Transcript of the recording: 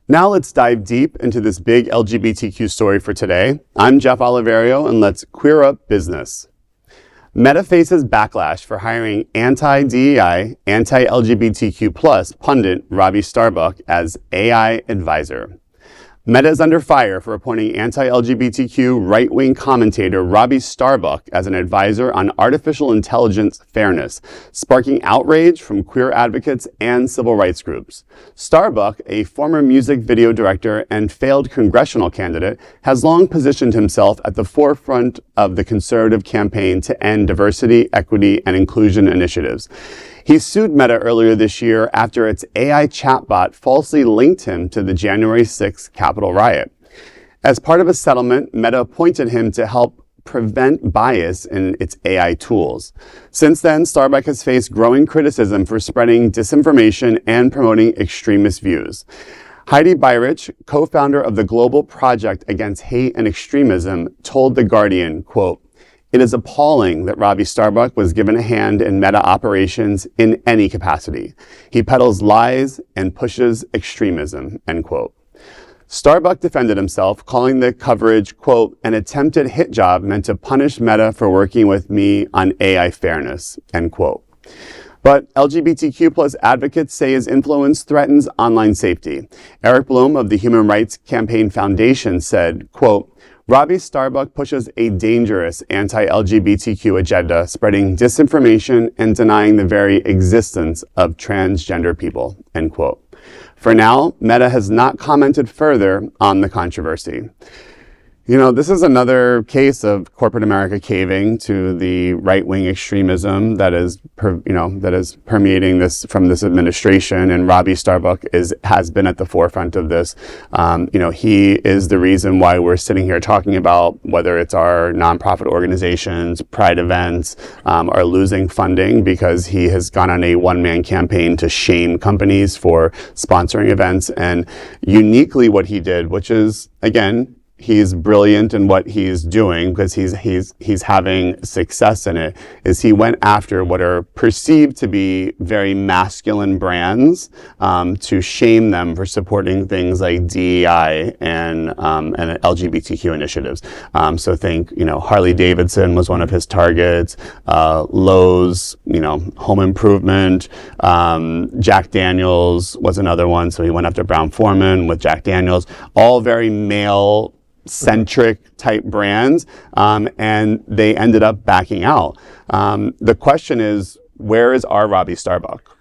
Now let's dive deep into this big LGBTQ story for today. I'm Jeff Oliverio, and let's queer up business. Meta faces backlash for hiring anti-DEI, anti-LGBTQ+ pundit Robby Starbuck as AI advisor. Meta is under fire for appointing anti-LGBTQ right-wing commentator Robby Starbuck as an advisor on artificial intelligence fairness, sparking outrage from queer advocates and civil rights groups. Starbuck, a former music video director and failed congressional candidate, has long positioned himself at the forefront of the conservative campaign to end diversity, equity, and inclusion initiatives. He sued Meta earlier this year after its AI chatbot falsely linked him to the January 6th Capitol riot. As part of a settlement, Meta appointed him to help prevent bias in its AI tools. Since then, Starbuck has faced growing criticism for spreading disinformation and promoting extremist views. Heidi Beirich, co-founder of the Global Project Against Hate and Extremism, told The Guardian, quote, "It is appalling that Robby Starbuck was given a hand in Meta operations in any capacity. He peddles lies and pushes extremism," end quote. Starbuck defended himself, calling the coverage, quote, "an attempted hit job meant to punish Meta for working with me on AI fairness," end quote. But LGBTQ+ advocates say his influence threatens online safety. Eric Bloom of the Human Rights Campaign Foundation said, quote, "Robby Starbuck pushes a dangerous anti-LGBTQ agenda, spreading disinformation and denying the very existence of transgender people," end quote. For now, Meta has not commented further on the controversy. You know, this is another case of corporate America caving to the right-wing extremism that is permeating this from this administration, and Robby Starbuck has been at the forefront of this. He is the reason why we're sitting here talking about whether it's our nonprofit organizations, pride events, are losing funding because he has gone on a one-man campaign to shame companies for sponsoring events. And uniquely what he did, which is, again, he's brilliant in what he's doing because he's having success in it, is he went after what are perceived to be very masculine brands to shame them for supporting things like DEI and LGBTQ initiatives. So think, Harley Davidson was one of his targets, Lowe's, home improvement, Jack Daniels was another one. So he went after Brown-Forman with Jack Daniels, all very male-centric type brands, and they ended up backing out. The question is, where is our Robby Starbuck?